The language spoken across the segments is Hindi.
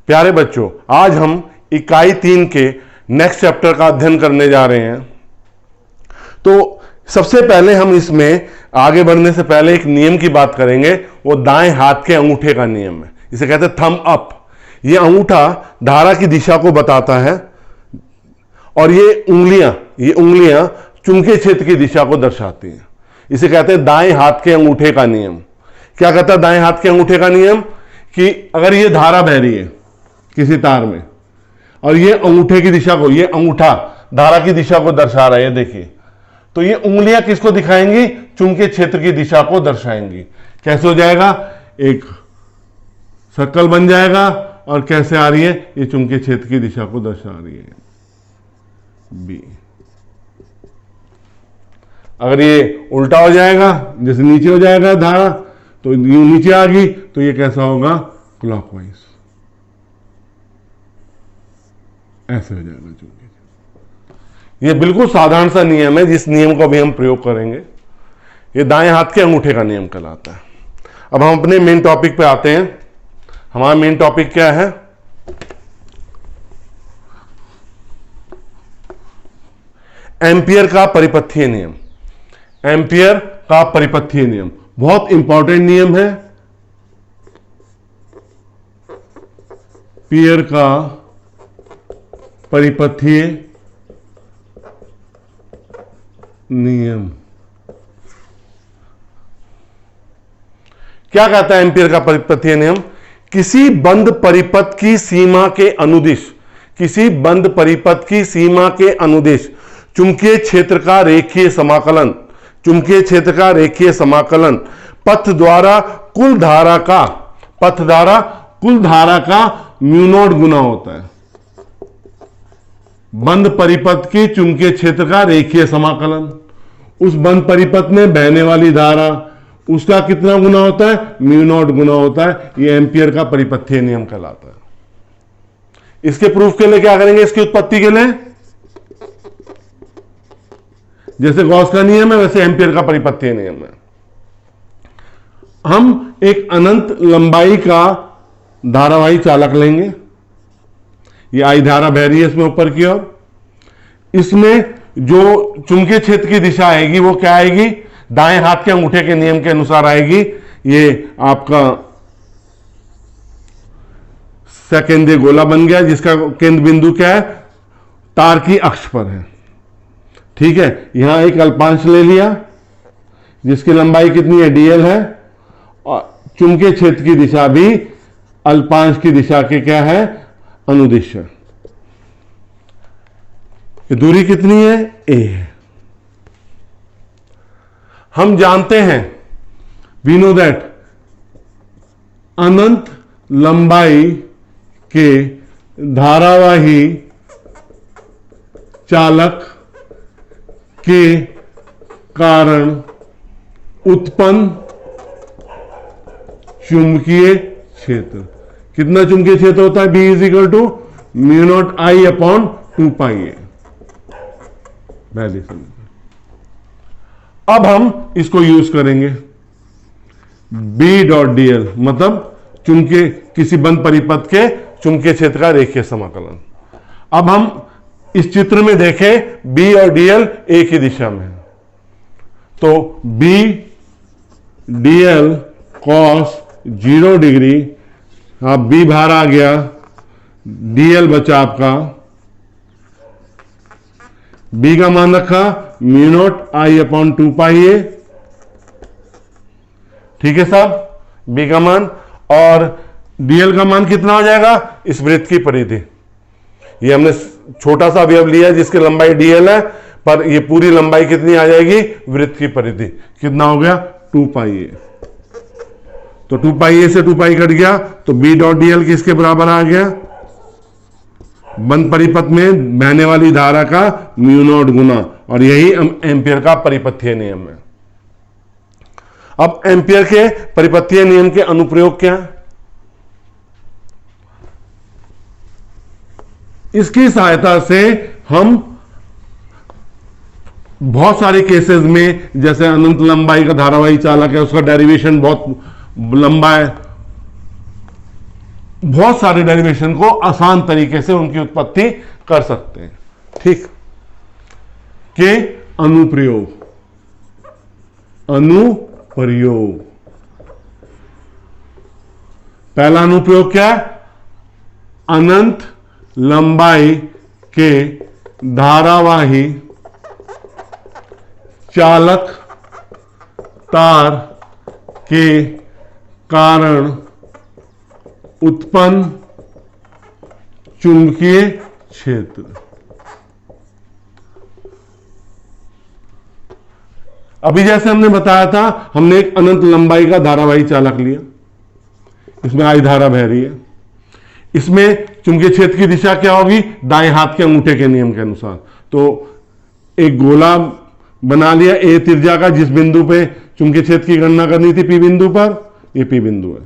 प्यारे बच्चों, आज हम इकाई 3 के नेक्स्ट चैप्टर का अध्ययन करने जा रहे हैं। तो सबसे पहले हम इसमें आगे बढ़ने से पहले एक नियम की बात करेंगे। वो दाएं हाथ के अंगूठे का नियम है, इसे कहते हैं थंब अप। ये अंगूठा धारा की दिशा को बताता है और ये उंगलियां चुंबकीय क्षेत्र की दिशा को दर्शाती हैं। इसे कहते हैं दाएं हाथ के अंगूठे का नियम। क्या कहता है दाएं हाथ के अंगूठे का नियम? कि अगर ये धारा बह रही है किसी तार में और ये अंगूठे की दिशा को, ये अंगूठा धारा की दिशा को दर्शा रहा है, ये देखिए, तो ये उंगलियां किसको दिखाएंगी? चुंबकीय क्षेत्र की दिशा को दर्शाएंगी। कैसे हो जाएगा? एक सर्कल बन जाएगा और कैसे आ रही है? ये चुंबकीय क्षेत्र की दिशा को दर्शा रही है, बी। अगर ये उल्टा हो जाएगा, जैसे नीचे हो जाएगा धारा, तो यूं नीचे आ गई, तो ये कैसा होगा? क्लॉकवाइज, ऐसे हो जाएगा चुंबकीय। ये बिल्कुल साधारण सा नियम है, जिस नियम को अभी हम प्रयोग करेंगे। ये दाएं हाथ के अंगूठे का नियम कहलाता है। अब हम अपने मेन टॉपिक पे आते हैं। हमारा मेन टॉपिक क्या है? एम्पियर का परिपथीय नियम। एम्पियर का परिपथीय नियम बहुत इंपॉर्टेंट नियम है। एम्पियर का परिपथीय नियम क्या कहता है? एम्पियर का परिपथीय नियम किसी बंद परिपथ की सीमा के अनुदिश, किसी बंद परिपथ की सीमा के अनुदिश चुंबकीय क्षेत्र का रेखीय समाकलन, चुंबकीय क्षेत्र का रेखीय समाकलन पथ द्वारा कुल धारा का म्यू नॉट गुना होता है। बंद परिपथ की चुंबकीय क्षेत्र का रेखीय समाकलन, उस बंद परिपथ में बहने वाली धारा, उसका कितना गुना होता है? म्यू नॉट गुना होता है। यह एम्पियर का परिपथीय नियम कहलाता है। इसके प्रूफ के लिए क्या करेंगे? इसकी उत्पत्ति के लिए जैसे गॉस का नियम है, वैसे एम्पियर का परिपथीय नियम है। हम एक अनंत लंबाई का धारावाही चालक लेंगे। ये आई धारा बह रही है इसमें ऊपर की ओर। इसमें जो चुंबकीय क्षेत्र की दिशा आएगी वो क्या आएगी? दाएं हाथ के अंगूठे के नियम के अनुसार आएगी। ये आपका सेकेंद्रीय गोला बन गया, जिसका केंद्र बिंदु क्या है? तार की अक्ष पर है। ठीक है, यहां एक अल्पांश ले लिया जिसकी लंबाई कितनी है? dl है। और चुंबकीय क्षेत्र की दिशा भी अल्पांश की दिशा के क्या है? अनुदिश है। ये दूरी कितनी है? a है। हम जानते हैं, वी नो दैट, अनंत लंबाई के धारावाही चालक के कारण उत्पन्न चुंबकीय क्षेत्र, कितना चुंबकीय क्षेत्र होता है? B is equal to mu naught I upon 2πa। पहले समीकरण। अब हम इसको यूज करेंगे। B डॉट dl मतलब चुंबकीय, किसी बंद परिपथ के चुंबकीय क्षेत्र का रेखीय समाकलन। अब हम इस चित्र में देखें, B और dl एक ही दिशा में है, तो B dl cos 0 डिग्री, अब B बाहर आ गया, dl बचा आपका, B का मान रखा mu naught I upon 2πa। ठीक है साहब, B का मान, और dl का मान कितना हो जाएगा? इस वृत्त की परिधि। ये हमने छोटा सा अवयव लिया जिसकी लंबाई dl है, पर ये पूरी लंबाई कितनी आ जाएगी? वृत्त की परिधि। कितना हो गया? 2πa। तो 2πa से 2π कट गया, तो B डॉट dl किसके बराबर आ गया? बंद परिपथ में बहने वाली धारा का म्यू नॉट गुना, और यही एम्पियर का परिपथीय नियम है। अब एम्पियर के परिपथीय नियम के अनुप्रयोग क्या है? इसकी सहायता से हम बहुत सारे केसेस में, जैसे अनंत लंबाई का धारावाही चालक है, उसका डेरिवेशन बहुत लंबा है, बहुत सारे डेरिवेशन को आसान तरीके से उनकी उत्पत्ति कर सकते हैं। ठीक, के अनुप्रयोग, अनुप्रयोग, पहला अनुप्रयोग क्या है? अनंत लंबाई के धारावाही चालक तार के कारण उत्पन्न चुंबकीय क्षेत्र। अभी जैसे हमने बताया था, हमने एक अनंत लंबाई का धारावाही चालक लिया, इसमें आई धारा बह रही है, इसमें चुंबकीय क्षेत्र की दिशा क्या होगी? दाएं हाथ के अंगूठे के नियम के अनुसार। तो एक गोला बना लिया ए त्रिज्या का, जिस बिंदु पे चुंबकीय क्षेत्र की गणना करनी थी, पी बिंदु पर, ये पी बिंदु है।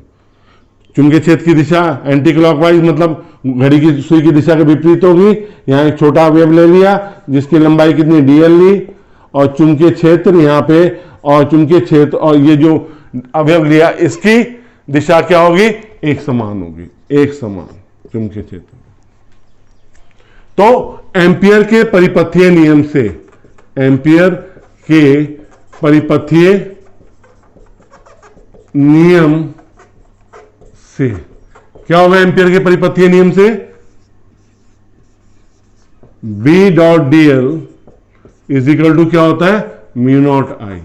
चुंबकीय क्षेत्र की दिशा एंटी क्लॉकवाइज, मतलब घड़ी की सुई की दिशा के विपरीत होगी। यहां एक छोटा अवयव ले लिया जिसकी लंबाई कितनी? डीएल ली, और चुंबकीय क्षेत्र यहां पे, और चुंबकीय क्षेत्र और ये जो अवयव लिया इसकी दिशा क्या होगी? एक समान होगी, एक समान चुंबकीय क्षेत्र। तो एम्पियर के परिपथीय नियम से, एम्पियर के परिपथीय नियम से क्या होगा? एम्पियर के परिपथीय नियम से B dot dl is equal to क्या होता है? म्यू नॉट आई,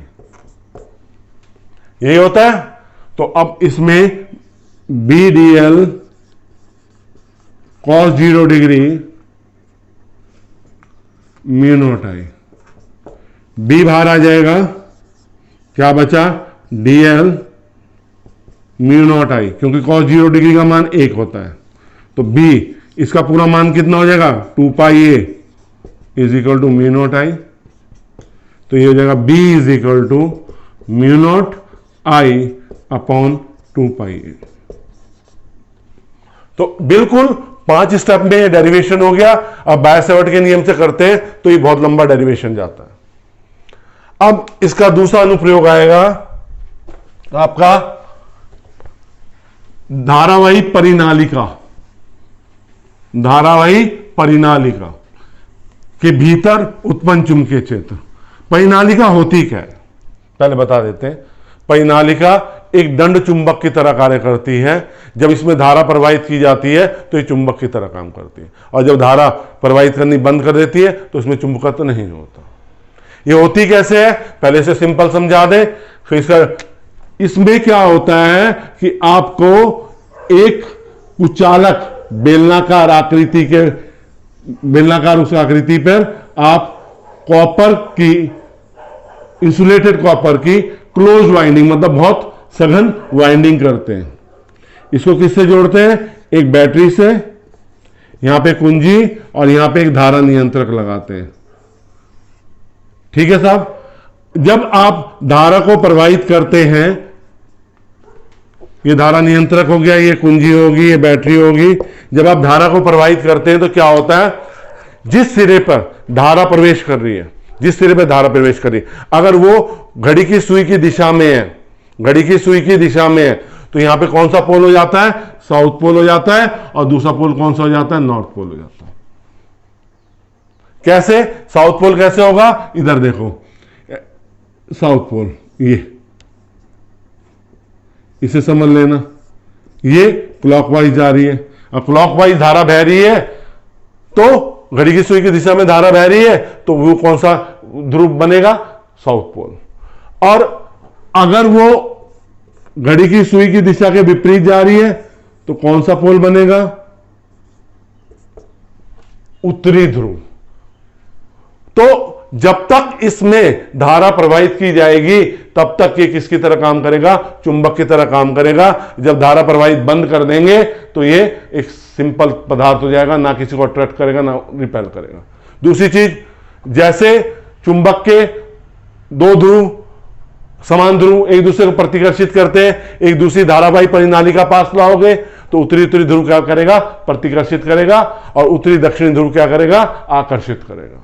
यही होता है। तो अब इसमें B dl cos 0 degree mu naught I, B बाहर आ जाएगा, क्या बचा? dl म्यू नॉट आई, क्योंकि cos 0 डिग्री का मान 1 होता है। तो B इसका पूरा मान कितना हो जाएगा? 2 pi a is equal to mu naught I. तो ये हो जाएगा B is equal to mu naught I upon 2 pi a। तो बिल्कुल 5 स्टेप में डेरिवेशन हो गया। अब बाय-सेवर्ट के नियम से करते हैं तो ये बहुत लंबा डेरिवेशन जाता है। अब इसका दूसरा अनुप्रयोग आएगा आपका धारावाही परिनालिका, धारावाही परिनालिका के भीतर उत्पन्न चुंबकीय क्षेत्र। परिनालिका होती क्या है पहले बता देते हैं। परिनालिका एक दंड चुंबक की तरह कार्य करती है। जब इसमें धारा प्रवाहित की जाती है तो ये चुंबक की तरह काम करती है, और जब धारा प्रवाहित करनी बंद कर देती है तो इसमें चुंबकत्व नहीं होता। ये होती कैसे है पहले से सिंपल समझा दें, फिर इसका इसमें क्या होता है कि आपको एक कुचालक बेलनाकार आकृति के, बेलनाकार उस आकृति पर आप कॉपर की, इंसुलेटेड कॉपर की क्लोज वाइंडिंग, मतलब बहुत सघन वाइंडिंग करते हैं। इसको किससे जोड़ते हैं? एक बैटरी से, यहां पे कुंजी और यहां पे एक धारा नियंत्रक लगाते हैं। ठीक है साहब। जब आप धारा को प्रवाहित करते हैं, ये धारा नियंत्रक हो गया, ये कुंजी होगी, ये बैटरी होगी। जब आप धारा को प्रवाहित करते हैं तो क्या होता है? जिस सिरे पर धारा प्रवेश कर रही है, जिस सिरे पर धारा प्रवेश कर रही है, अगर वो घड़ी की सुई की दिशा में है, घड़ी की सुई की दिशा में है, तो यहां पे कौन सा पोल हो जाता है? साउथ पोल हो जाता है। और दूसरा पोल कौन सा हो जाता है? नॉर्थ पोल हो जाता है। कैसे साउथ पोल कैसे होगा? इधर देखो, साउथ पोल, ये इसे समझ लेना, ये क्लॉकवाइज जा रही है, और क्लॉकवाइज धारा बह रही है, तो घड़ी की सुई की दिशा में धारा बह रही है, तो वो कौन सा ध्रुव बनेगा? South pole. और अगर वो घड़ी की सुई की दिशा के विपरीत जा रही है तो कौन सा पोल बनेगा? उत्तरी ध्रुव। तो जब तक इसमें धारा प्रवाहित की जाएगी तब तक ये किसकी तरह काम करेगा? चुंबक की तरह काम करेगा। जब धारा प्रवाहित बंद कर देंगे तो ये एक सिंपल पदार्थ हो जाएगा, ना किसी को अट्रैक्ट करेगा ना रिपेल करेगा। दूसरी चीज, जैसे चुंबक के दो ध्रुव, समान ध्रुव एक दूसरे को प्रतिकर्षित करते हैं, एक दूसरी धारावाही परिनालिका पास लाओगे तो उत्तरी उत्तरी ध्रुव क्या करेगा? प्रतिकर्षित करेगा, और उत्तरी दक्षिणी ध्रुव क्या करेगा? आकर्षित करेगा।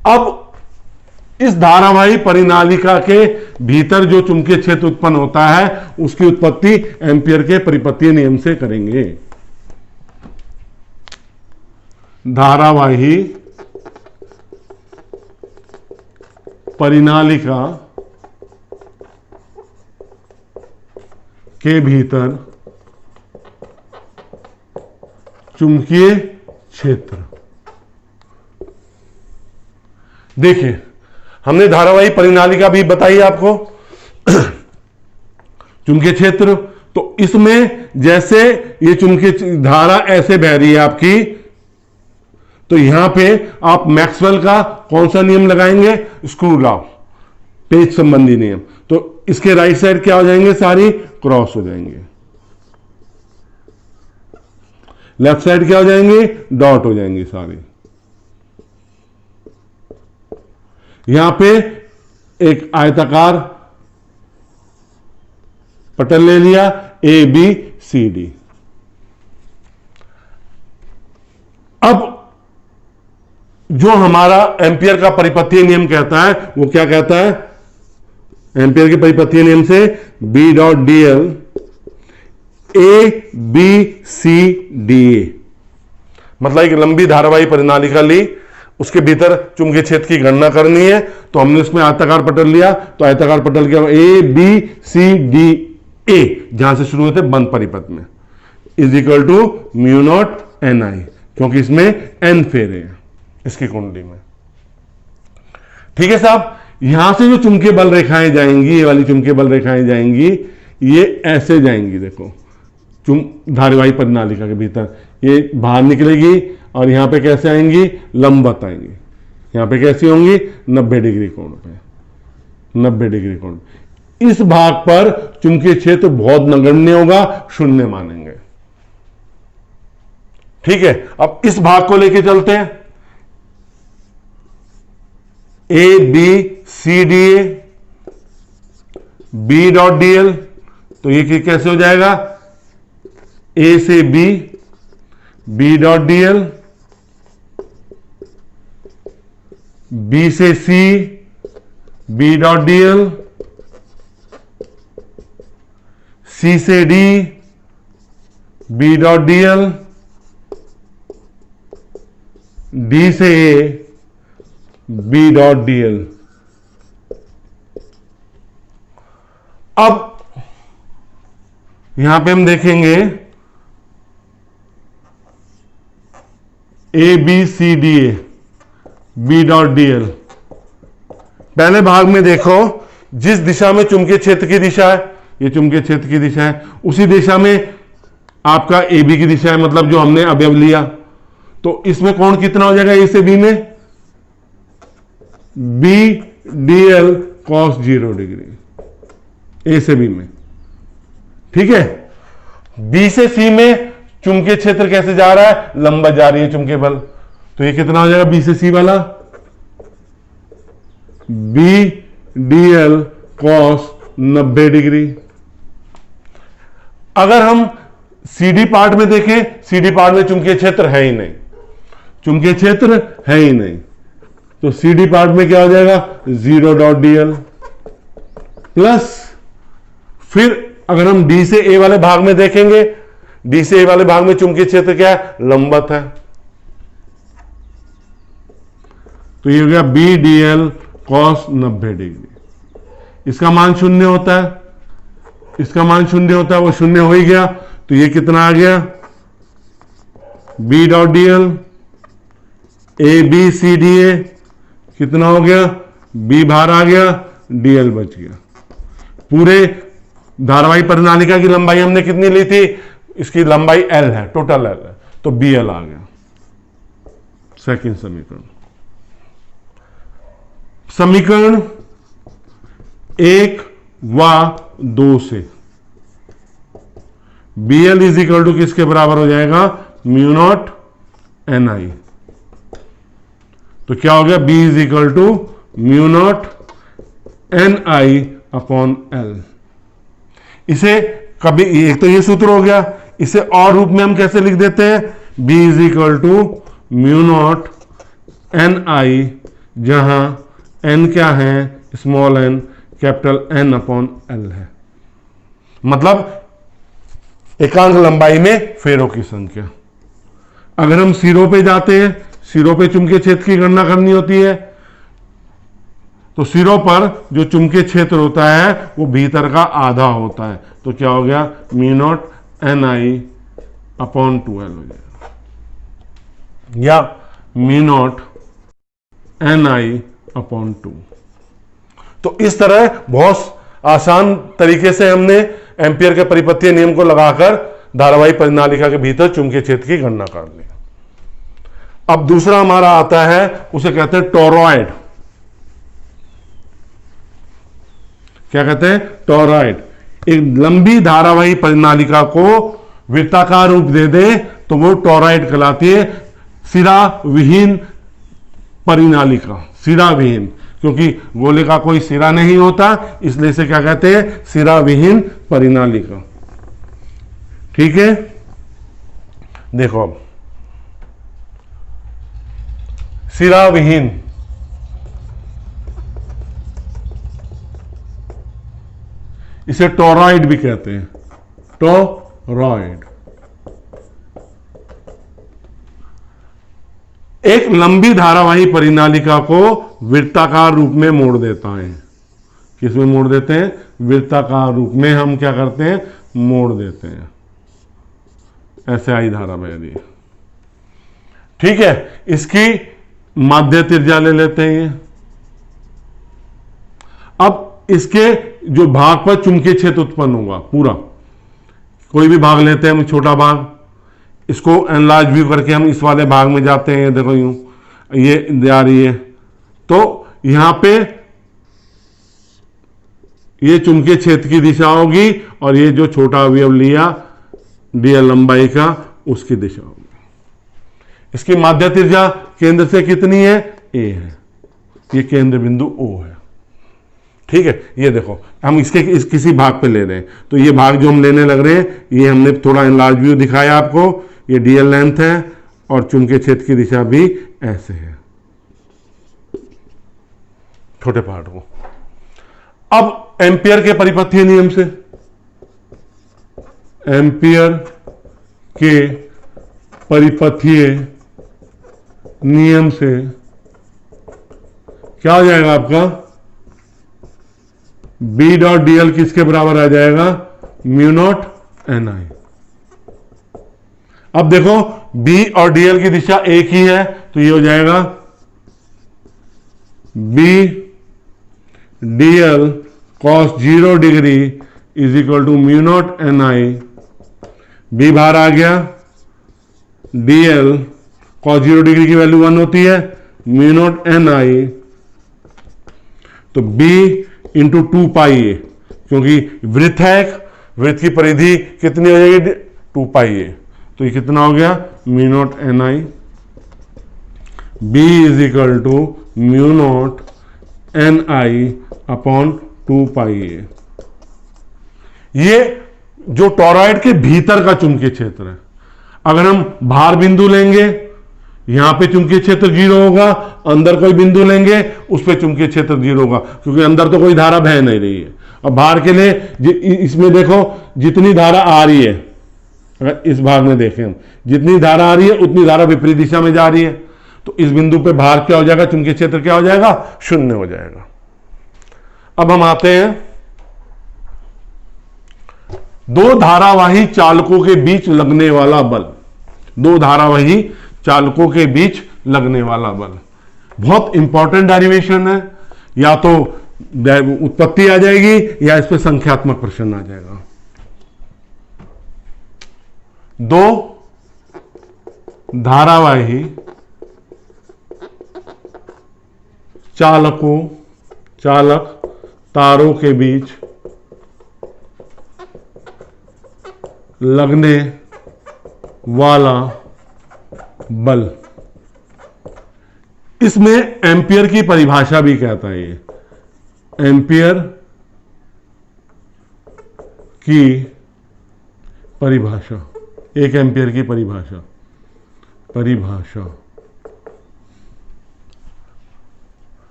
अब इस धारावाही परिनालिका के भीतर जो चुंबकीय क्षेत्र उत्पन्न होता है उसकी उत्पत्ति एम्पियर के परिपथीय नियम से करेंगे। धारावाही परिनालिका के भीतर चुंबकीय क्षेत्र, देखिए हमने धारावाही परिनालिका भी बताई आपको चुंबकीय क्षेत्र। तो इसमें जैसे ये चुंबकीय धारा ऐसे बह रही है आपकी, तो यहां पे आप मैक्सवेल का कौन सा नियम लगाएंगे? स्क्रू लॉ, पेच संबंधी नियम। तो इसके राइट साइड क्या हो जाएंगे? सारी क्रॉस हो जाएंगे। लेफ्ट साइड क्या हो जाएंगे? डॉट हो जाएंगे सारी। यहां पे एक आयताकार पटल ले लिया, ए बी सी डी। अब जो हमारा एम्पियर का परिपथीय नियम कहता है वो क्या कहता है? एम्पियर के परिपथीय नियम से B dot D L A B C D A, मतलब एक लंबी धारावाही परिनालिका ली, उसके भीतर चुंबकीय क्षेत्र की गणना करनी है। तो हमने उसमें आयताकार पटल लिया, तो आयताकार पटल क्या? ए बी सी डी ए, जहां से शुरू होते बंद परिपथ में, is equal to mu naught N I, क्योंकि इसमें एन फेरे हैं इसकी कुंडली में। ठीक है साहब। यहां से जो चुंबकीय बल रेखाएं जाएंगी, ये वाली चुंबकीय बल रेखाएं जाएंगी, ये ऐसे जाएंगी। देखो धारावाही परिनालिका के भीतर ये बाहर निकलेगी और यहां पे कैसे आएंगी? लंबवत आएंगी। यहां पे कैसी होंगी? 90 डिग्री कोण पे, 90 डिग्री कोण। इस भाग पर चुंबकीय क्षेत्र बहुत नगण्य होगा, शून्य मानेंगे। ठीक है। अब इस भाग को लेके चलते हैं, A B C D A B dot D L. तो ये कैसे हो जाएगा? ए से B dot D L, B से C B dot D L, C से D B dot D L, D से A B dot D L. अब यहां पे हम देखेंगे A B C D A B dot D L. पहले भाग में देखो, जिस दिशा में चुंबकीय क्षेत्र की दिशा है, ये चुंबकीय क्षेत्र की दिशा है, उसी दिशा में आपका ए बी की दिशा है, मतलब जो हमने अवयव लिया। तो इसमें कोण कितना हो जाएगा? ए से बी में B D L cos 0 degree, A से बी में। ठीक है। बी से सी में चुंबकीय क्षेत्र कैसे जा रहा है? लंबा जा रही है चुंबकीय बल। तो ये कितना हो जाएगा? बी से सी वाला B D L cos 90 degree. अगर हम सीडी पार्ट में देखें, सीडी पार्ट में चुंबकीय क्षेत्र है ही नहीं, चुंबकीय क्षेत्र है ही नहीं। तो सीडी पार्ट में क्या हो जाएगा? 0 डॉट डी एल प्लस, फिर अगर हम डी से ए वाले भाग में देखेंगे, डी से ए वाले भाग में चुंबकीय क्षेत्र क्या है? लंबवत है। तो ये हो गया B D L cos 90 degree. इसका मान शून्य होता है, इसका मान शून्य होता है, वो शून्य हो ही गया। तो ये कितना आ गया? B dot D L A B C D A कितना हो गया? बी बाहर आ गया, डी एल बच गया। पूरे धारावाही परिनालिका की लंबाई हमने कितनी ली थी? इसकी लंबाई एल है, टोटल एल है, तो बी एल आ गया। सेकंड समीकरण। समीकरण 1 व 2 से B L is equal to किसके बराबर हो जाएगा? Mu naught N I. तो क्या हो गया? B is equal to mu naught N I upon L. इसे कभी, एक तो ये सूत्र हो गया, इसे और रूप में हम कैसे लिख देते हैं? B is equal to mu naught N I जहां n क्या है, small n, capital N upon L है। मतलब एकांक लंबाई में फेरों की संख्या। अगर हम सिरों पे जाते हैं, सिरों पे चुंबकीय क्षेत्र की गणना करनी होती है, तो सिरों पर जो चुंबकीय क्षेत्र होता है वो भीतर का आधा होता है। तो क्या हो गया, mu naught Ni upon 2L हो जाएगा, या म्यू नॉट Ni अपॉन 2। तो इस तरह बहुत आसान तरीके से हमने एम्पियर के परिपथीय नियम को लगाकर धारावाही परिनालिका के भीतर चुंबकीय क्षेत्र की गणना कर ली। अब दूसरा हमारा आता है, उसे कहते हैं टोरॉइड। क्या कहते हैं, टोरॉइड। एक लंबी धारावाही परिनालिका को वृत्ताकार रूप दे दे तो वो टोरॉइड कहलाती है, सिरा विहीन परिनालिका। सिरा विहीन, क्योंकि गोले का कोई सिरा नहीं होता, इसलिए से क्या कहते हैं, सिरा विहीन परिनालिका। ठीक है, देखो अब सिरा विहीन, इसे टोरॉइड भी कहते हैं, टोरॉइड। एक लंबी धारावाही परिनालिका को वृत्ताकार रूप में मोड़ देता है। किसमें मोड़ देते हैं, वृत्ताकार रूप में हम क्या करते हैं, मोड़ देते हैं। ऐसे आई धारा बह रही है। ठीक है, इसकी माध्य त्रिज्या ले लेते हैं। अब इसके जो भाग पर चुंबकीय क्षेत्र उत्पन्न होगा, पूरा कोई भी भाग लेते हैं हम, छोटा भाग, इसको एनलार्ज व्यू करके हम इस वाले भाग में जाते हैं। देखो यूं ये जा रही है, तो यहां पे ये चुंबकीय क्षेत्र की दिशा होगी, और ये जो छोटा अवयव लिया dl लंबाई का, उसकी दिशा होगी। इसकी माध्य त्रिज्या केंद्र से कितनी है, a है। ये केंद्र बिंदु O है। ठीक है, ये देखो हम इसके किसी भाग पे ले रहे हैं, तो ये भाग जो हम लेने लग रहे हैं, ये हमने थोड़ा एनलार्ज व्यू दिखाया आपको। ये dl लेंथ है और चुंबकीय क्षेत्र की दिशा भी ऐसे है, छोटे पार्ट को। अब एम्पियर के परिपथीय नियम से, एम्पियर के परिपथीय नियम से क्या हो जाएगा आपका, B डॉट dl किसके बराबर आ जाएगा, म्यू नॉट Ni। अब देखो B और dl की दिशा एक ही है, तो ये हो जाएगा B dl cos 0 degree is equal to mu naught Ni। B बाहर आ गया, dl cos 0 डिग्री की वैल्यू 1 होती है, म्यू नॉट Ni। तो B इंटू 2 पाई ए, क्योंकि वृत्त है, वृत्त की परिधि कितनी हो जाएगी, 2 पाई ए। तो ये कितना हो गया, mu naught Ni। B is equal to mu naught Ni upon 2 pi A. ये जो टोरॉइड के भीतर का चुंबकीय क्षेत्र है। अगर हम भार बिंदु लेंगे, यहां पे चुंबकीय क्षेत्र 0 होगा, अंदर कोई बिंदु लेंगे उस पे चुंबकीय क्षेत्र 0 होगा, क्योंकि अंदर तो कोई धारा बह नहीं रही है। अब भार के लिए इसमें देखो जितनी धारा आ रही है, अगर इस भाग में देखें हम, जितनी धारा आ रही है उतनी धारा विपरीत दिशा में जा रही है, तो इस बिंदु पे भार क्या हो जाएगा, चुंबकीय क्षेत्र क्या हो जाएगा, 0 हो जाएगा। अब हम आते हैं दो धारावाही चालकों के बीच लगने वाला बल। दो धारावाही चालकों के बीच लगने वाला बल बहुत इंपॉर्टेंट डेरिवेशन है। या तो उत्पत्ति आ जाएगी या इस पे संख्यात्मक प्रश्न आ जाएगा। दो धारावाही चालक तारों के बीच लगने वाला बल, इसमें एम्पियर की परिभाषा भी कहता है। ये एम्पियर की परिभाषा, 1 एम्पियर की परिभाषा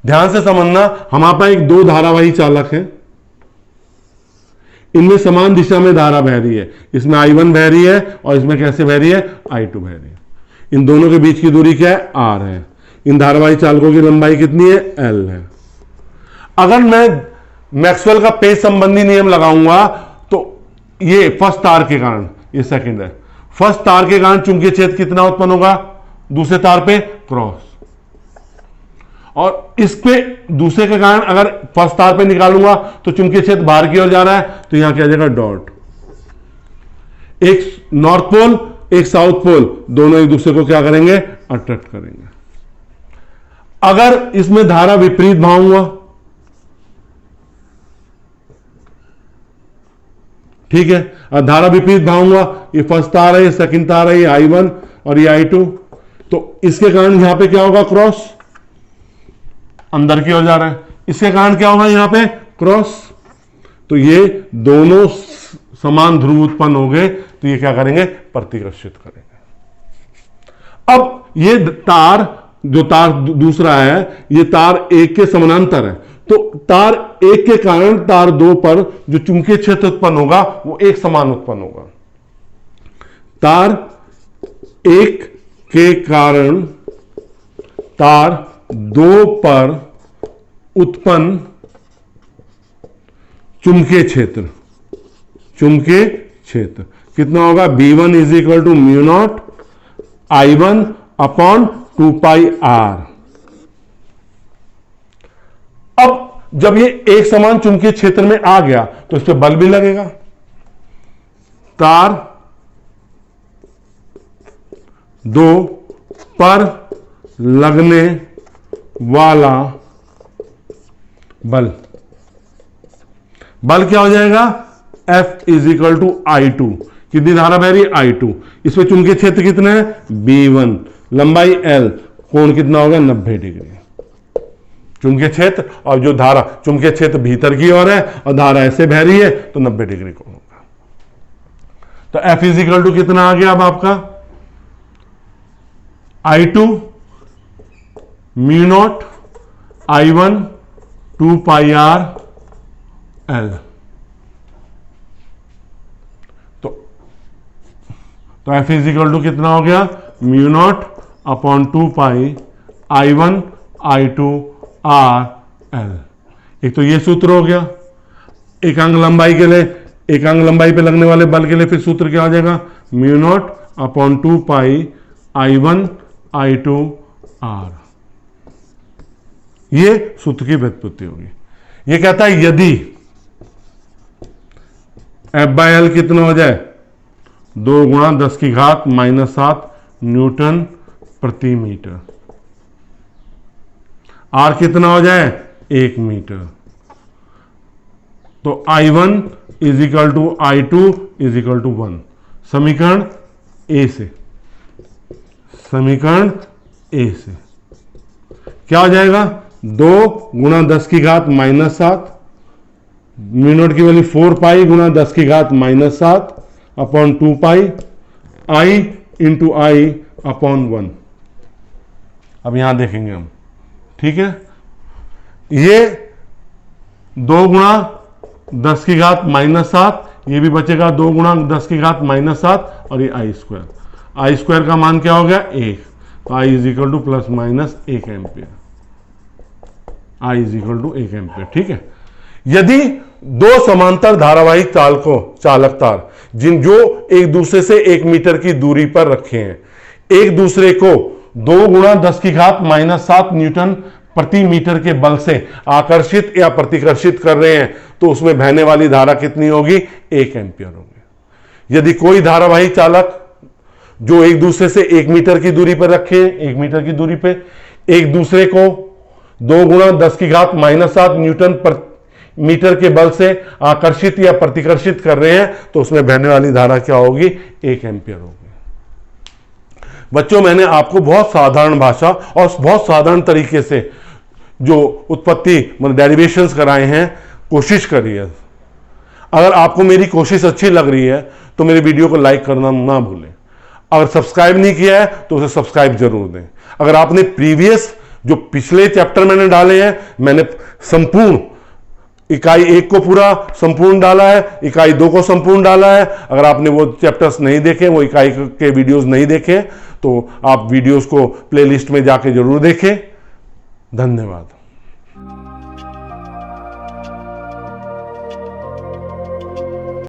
ध्यान से समझना, हमारे पास एक दो धारावाही चालक है, इनमें समान दिशा में धारा बह रही है, इसमें I1 बह रही है और इसमें कैसे बह रही है, I2 बह रही है। इन दोनों के बीच की दूरी क्या है, R है। इन धारावाही चालकों की लंबाई कितनी है, L है। अगर मैं मैक्सवेल का पेज संबंधी नियम लगाऊंगा तो ये फर्स्ट तार के कारण, ये सेकंड है, फर्स्ट तार के कारण चुंबकीय क्षेत्र कितना उत्पन्न होगा, दूसरे तार पे क्रॉस, और इस पे दूसरे के कारण अगर फर्स्ट तार पे निकालूंगा तो चुंबकीय क्षेत्र बाहर की ओर जा रहा है, तो यहां क्या आ जाएगा, डॉट। एक नॉर्थ पोल एक साउथ पोल, दोनों एक दूसरे को क्या करेंगे, अट्रैक्ट करेंगे। अगर इसमें धारा विपरीत भागूंगा, ठीक है, और धारा विपरीत भागूंगा, ये फर्स्ट तार है, ये सेकंड तार है, ये I1 और ये I2, तो इसके कारण यहां पे क्या होगा, क्रॉस, अंदर की ओर जा रहा है, इसके कारण क्या होगा, यहां पे क्रॉस, तो ये दोनों समान ध्रुव उत्पन्न हो गए, तो ये क्या करेंगे, प्रतिकर्षित करेंगे। अब ये तार, जो तार दूसरा है, ये तार एक के समानांतर है, तो तार एक के कारण तार दो पर जो चुंबकीय क्षेत्र उत्पन्न होगा वो एक समान उत्पन्न होगा। तार एक के कारण तार दो पर उत्पन्न चुंबकीय क्षेत्र, चुंबकीय क्षेत्र कितना होगा, B1 is equal to mu naught I1 upon 2 pi R। अब जब ये एक समान चुंबकीय क्षेत्र में आ गया तो इस पे बल भी लगेगा। तार दो पर लगने वाला बल, बल क्या हो जाएगा, F is equal to I2, कितनी धारा बह रही है, I2, इसमें चुंबकीय क्षेत्र कितना है, B1, लंबाई L, कोण कितना होगा, 90 डिग्री चुंबकीय क्षेत्र, और जो धारा चुंबकीय क्षेत्र भीतर की ओर है और धारा ऐसे बह रही है तो 90 डिग्री कोण होगा। तो F इज इक्वल टू कितना आ गया अब आपका, I2 mu naught I1 2 pi R L। तो F इज इक्वल टू कितना हो गया, mu not upon 2 pi I1 I2 R L। एक तो ये सूत्र हो गया एकांक लंबाई के लिए, एकांक लंबाई पे लगने वाले बल के लिए फिर सूत्र क्या हो जाएगा, mu not upon 2 pi I1 I2 R। ये सूत्र की व्युत्पत्ति होगी। ये कहता है यदि F/L कितना हो जाए, 2 गुणा 10 की घात -7 न्यूटन प्रति मीटर, R कितना हो जाए, 1 मीटर, तो I1 is equal to I2 is equal to 1। समीकरण ए से, समीकरण ए से क्या हो जाएगा, 2 गुणा 10 की घात -7, म्यू नॉट की वैल्यू 4 पाई गुणा 10 की घात -7 upon 2 pi I into I upon 1। अब यहां देखेंगे हम, ठीक है, ये 2 गुणा 10 की घात -7, ये भी बचेगा 2 गुणा 10 की घात -7, और ये I स्क्वायर का मान क्या हो गया, 1, तो I is equal to plus minus 1 ampere, I is equal to 1 ampere. ठीक है, यदि दो समांतर धारावाहिक चालक तार जो एक दूसरे से 1 मीटर की दूरी पर रखे हैं, एक दूसरे को 2 गुणा 10 की घात -7 न्यूटन प्रति मीटर के बल से आकर्षित या प्रतिकर्षित कर रहे हैं, तो उसमें बहने वाली धारा कितनी होगी, 1 एम्पियर होगी। यदि कोई धारावाहिक चालक जो एक दूसरे से 1 मीटर की दूरी पर रखे हैं, 1 मीटर की दूरी पे एक दूसरे को 2 गुणा 10 की घात -7 न्यूटन प्रति मीटर के बल से आकर्षित या प्रतिकर्षित कर रहे हैं, तो उसमें बहने वाली धारा क्या होगी, 1 एम्पियर होगी। बच्चों, मैंने आपको बहुत साधारण भाषा और बहुत साधारण तरीके से जो उत्पत्ति मतलब डेरिवेशंस कराए हैं, कोशिश करी है। अगर आपको मेरी कोशिश अच्छी लग रही है तो मेरे वीडियो को लाइक करना ना भूलें। अगर सब्सक्राइब नहीं किया है तो उसे सब्सक्राइब जरूर दें। अगर आपने प्रीवियस जो पिछले चैप्टर मैंने डाले हैं, मैंने संपूर्ण इकाई 1 को पूरा संपूर्ण डाला है, इकाई 2 को संपूर्ण डाला है। अगर आपने वो चैप्टर्स नहीं देखे, वो इकाई के वीडियोस नहीं देखे, तो आप वीडियोस को प्लेलिस्ट में जाके जरूर देखें। धन्यवाद।